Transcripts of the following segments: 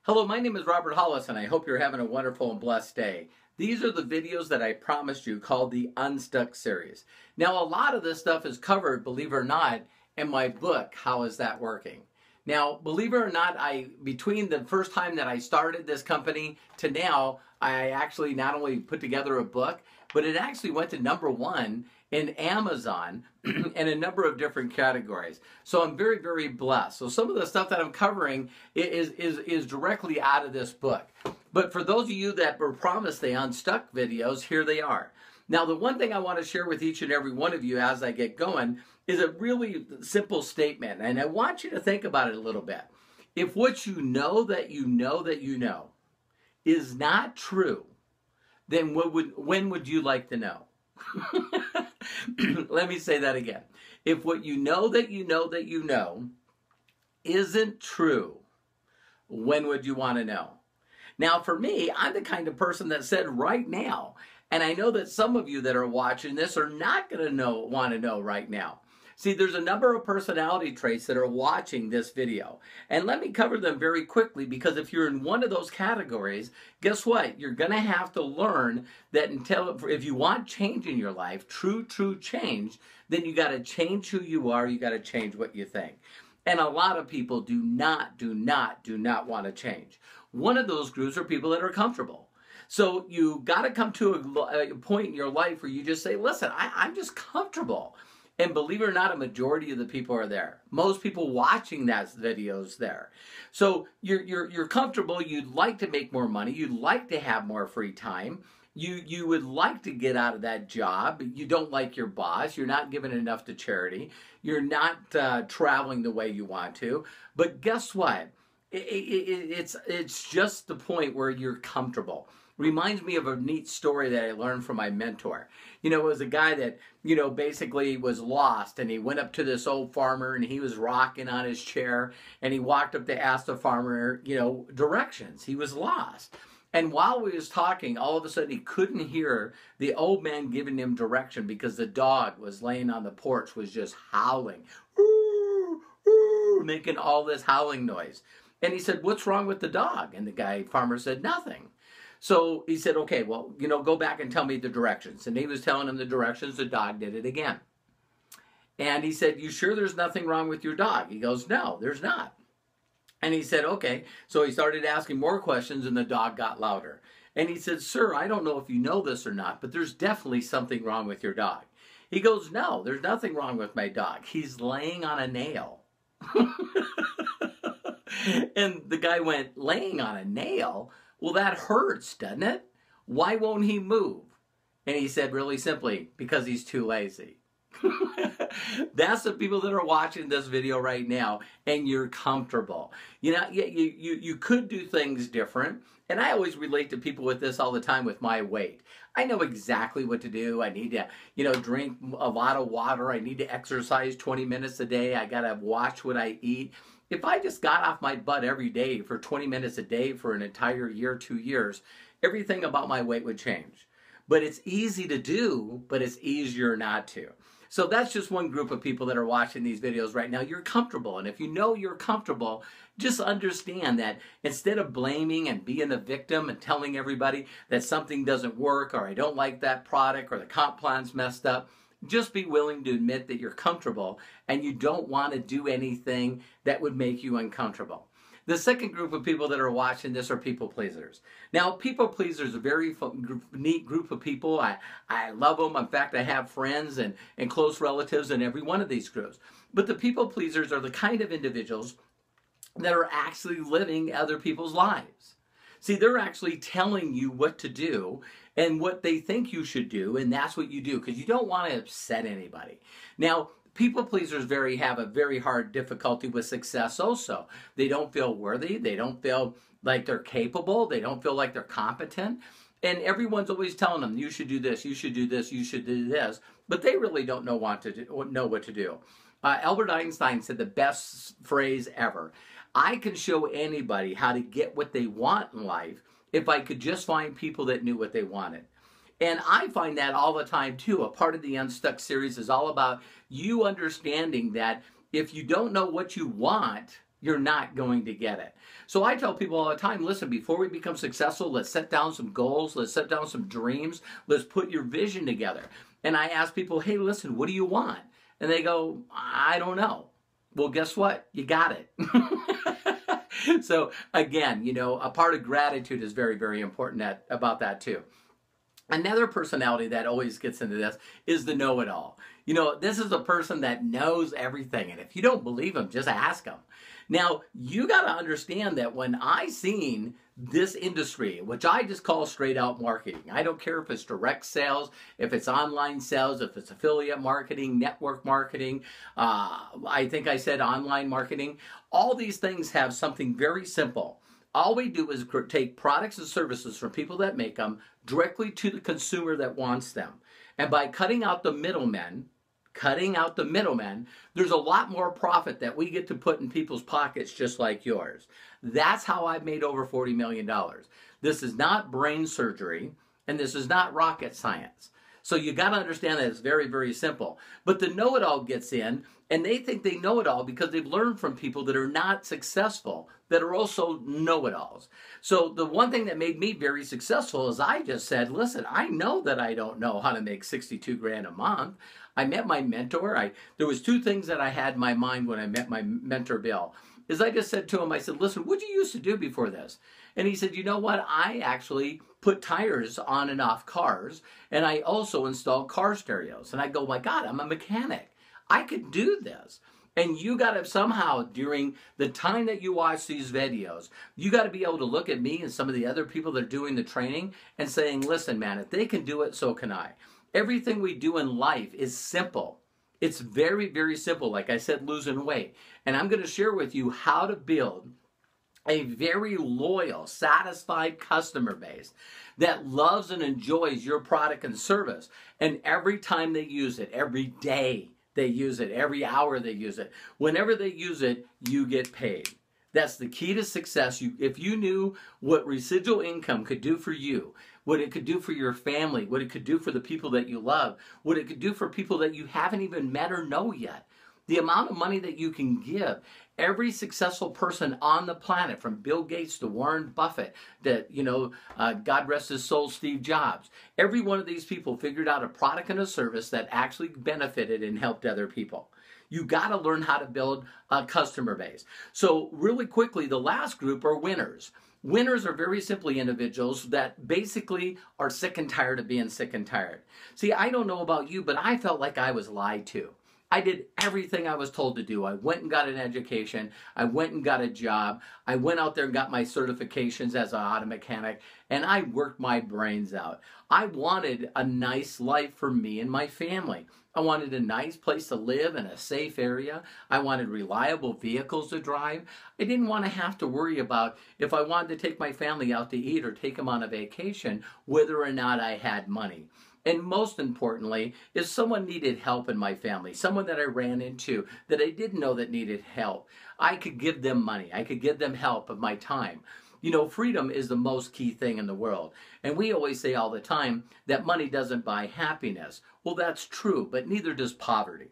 Hello, my name is Robert Hollis, and I hope you're having a wonderful and blessed day. These are the videos that I promised you called the UnStuck series. Now, a lot of this stuff is covered, believe it or not, in my book, How Is That Working? Now, believe it or not, between the first time that I started this company to now, I actually not only put together a book, but it actually went to #1 in Amazon in a number of different categories. So I'm very, very blessed. So some of the stuff that I'm covering is directly out of this book. But for those of you that were promised the UnStuck videos, here they are. Now, the one thing I want to share with each and every one of you as I get going is a really simple statement, and I want you to think about it a little bit. If what you know that you know that you know is not true, then when would you like to know? Let me say that again. If what you know that you know that you know isn't true, when would you want to know? Now, for me, I'm the kind of person that said right now, and I know that some of you that are watching this are not going to want to know right now. See, there's a number of personality traits that are watching this video. And let me cover them very quickly, because if you're in one of those categories, guess what? You're going to have to learn that if you want change in your life, true change, then you got to change who you are. You got to change what you think. And a lot of people do not want to change. One of those groups are people that are comfortable. So you got to come to a point in your life where you just say, listen, I'm just comfortable. And believe it or not, a majority of the people are there. Most people watching that video is there. So you're comfortable. You'd like to make more money. You'd like to have more free time. You would like to get out of that job. You don't like your boss. You're not giving enough to charity. You're not traveling the way you want to. But guess what? It's just the point where you're comfortable. Reminds me of a neat story that I learned from my mentor. You know, it was a guy that, basically was lost, and he went up to this old farmer, and he was rocking on his chair, and he walked up to ask the farmer, directions. He was lost. And while we was talking, all of a sudden he couldn't hear the old man giving him direction because the dog was laying on the porch, was just howling, making all this howling noise. And he said, "What's wrong with the dog?" And the farmer said, "Nothing." So he said, "Okay, well, go back and tell me the directions." And he was telling him the directions. The dog did it again. And he said, "You sure there's nothing wrong with your dog?" He goes, "No, there's not." And he said, "Okay." So he started asking more questions, and the dog got louder. And he said, "Sir, I don't know if you know this or not, but there's definitely something wrong with your dog." He goes, "No, there's nothing wrong with my dog. He's laying on a nail." And the guy went, "Laying on a nail? Well, that hurts, doesn't it? Why won't he move?" And he said really simply, "Because he's too lazy." That's the people that are watching this video right now, and you're comfortable. You could do things different. And I always relate to people with this all the time with my weight. I know exactly what to do. I need to, drink a lot of water. I need to exercise 20 minutes a day. I got to watch what I eat. If I just got off my butt every day for 20 minutes a day for an entire year, 2 years, everything about my weight would change. But it's easy to do, but it's easier not to. So that's just one group of people that are watching these videos right now. You're comfortable. And if you know you're comfortable, just understand that instead of blaming and being a victim and telling everybody that something doesn't work, or I don't like that product, or the comp plan's messed up, just be willing to admit that you're comfortable and you don't want to do anything that would make you uncomfortable. The second group of people that are watching this are people pleasers. Now, people pleasers are a very neat group of people. I love them. In fact, I have friends and close relatives in every one of these groups. But the people pleasers are the kind of individuals that are actually living other people's lives. See, they're actually telling you what to do and what they think you should do, and that's what you do, because you don't want to upset anybody. Now, people pleasers have a very hard difficulty with success also. They don't feel worthy. They don't feel like they're capable. They don't feel like they're competent. And everyone's always telling them, you should do this, you should do this, you should do this. But they really don't know what to do. Albert Einstein said the best phrase ever: "I can show anybody how to get what they want in life if I could just find people that knew what they wanted." And I find that all the time too. A part of the UnStuck series is all about you understanding that if you don't know what you want, you're not going to get it. So I tell people all the time, listen, before we become successful, let's set down some goals, let's set down some dreams, let's put your vision together. And I ask people, hey, listen, what do you want? And they go, I don't know. Well, guess what? You got it. So again, you know, a part of gratitude is very, very important about that too. Another personality that always gets into this is the know-it-all. You know, this is a person that knows everything. And if you don't believe them, just ask them. Now, you got to understand that when I seen this industry, which I just call straight out marketing, I don't care if it's direct sales, if it's online sales, if it's affiliate marketing, network marketing, I think I said online marketing, all these things have something very simple. All we do is take products and services from people that make them directly to the consumer that wants them. And by cutting out the middlemen, there's a lot more profit that we get to put in people's pockets just like yours. That's how I've made over $40 million. This is not brain surgery, and this is not rocket science. So you got to understand that it's very, very simple. But the know-it-all gets in, and they think they know it all because they've learned from people that are not successful, that are also know-it-alls. So the one thing that made me very successful is I just said, listen, I know that I don't know how to make 62 grand a month. I met my mentor. There was two things that I had in my mind when I met my mentor, Bill. Is I just said to him, I said, listen, what did you used to do before this? And he said, you know what? I actually put tires on and off cars, and I also installed car stereos. And I go, my God, I'm a mechanic. I could do this. And you got to somehow, during the time that you watch these videos, you got to be able to look at me and some of the other people that are doing the training and saying, listen, man, if they can do it, so can I. Everything we do in life is simple. It's very, very simple. Like I said, losing weight. And I'm going to share with you how to build a very loyal, satisfied customer base that loves and enjoys your product and service. And every time they use it, every day they use it, every hour they use it, whenever they use it, you get paid. That's the key to success. If you knew what residual income could do for you, what it could do for your family, what it could do for the people that you love, what it could do for people that you haven't even met or know yet, the amount of money that you can give. Every successful person on the planet, from Bill Gates to Warren Buffett, to, God rest his soul, Steve Jobs, every one of these people figured out a product and a service that actually benefited and helped other people. You got to learn how to build a customer base. So really quickly, the last group are winners. Winners are very simply individuals that basically are sick and tired of being sick and tired. See, I don't know about you, but I felt like I was lied to. I did everything I was told to do. I went and got an education. I went and got a job. I went out there and got my certifications as an auto mechanic, and I worked my brains out. I wanted a nice life for me and my family. I wanted a nice place to live in a safe area. I wanted reliable vehicles to drive. I didn't want to have to worry about if I wanted to take my family out to eat or take them on a vacation, whether or not I had money. And most importantly, if someone needed help in my family, someone that I ran into that I didn't know that needed help, I could give them money. I could give them help of my time. You know, freedom is the most key thing in the world. And we always say all the time that money doesn't buy happiness. Well, that's true, but neither does poverty.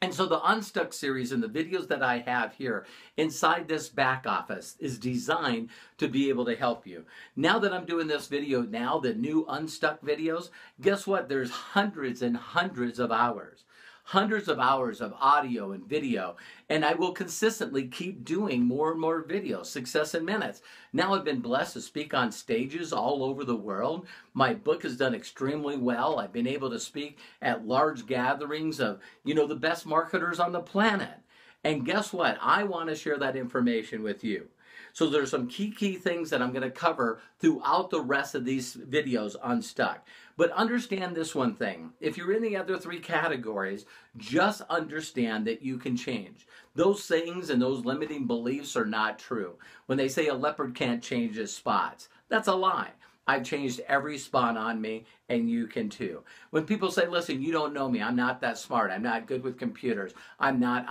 And so the UnStuck series and the videos that I have here inside this back office is designed to be able to help you. Now that I'm doing this video now, the new UnStuck videos, guess what? There's hundreds and hundreds of hours. Hundreds of hours of audio and video, and I will consistently keep doing more and more videos, Success in Minutes. Now I've been blessed to speak on stages all over the world. My book has done extremely well. I've been able to speak at large gatherings of, the best marketers on the planet. And guess what? I want to share that information with you. So there's some key things that I'm going to cover throughout the rest of these videos UnStuck. But understand this one thing. If you're in the other three categories, just understand that you can change. Those things and those limiting beliefs are not true. When they say a leopard can't change his spots, that's a lie. I've changed every spot on me, and you can too. When people say, listen, you don't know me, I'm not that smart, I'm not good with computers, I'm not.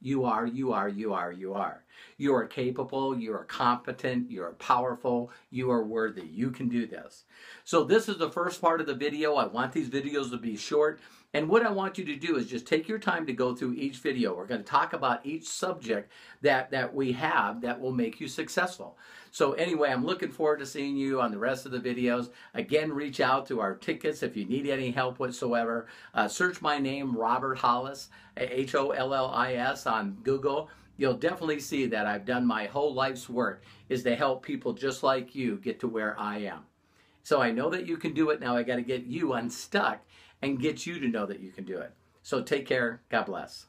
You are. You are capable, you are competent, you are powerful, you are worthy. You can do this. So this is the first part of the video. I want these videos to be short. And what I want you to do is just take your time to go through each video. We're going to talk about each subject that we have that will make you successful. So anyway, I'm looking forward to seeing you on the rest of the videos. Again, reach out to our tickets if you need any help whatsoever. Search my name, Robert Hollis, Hollis on Google. You'll definitely see that I've done my whole life's work is to help people just like you get to where I am. So I know that you can do it. Now I got to get you unstuck and get you to know that you can do it. So take care. God bless.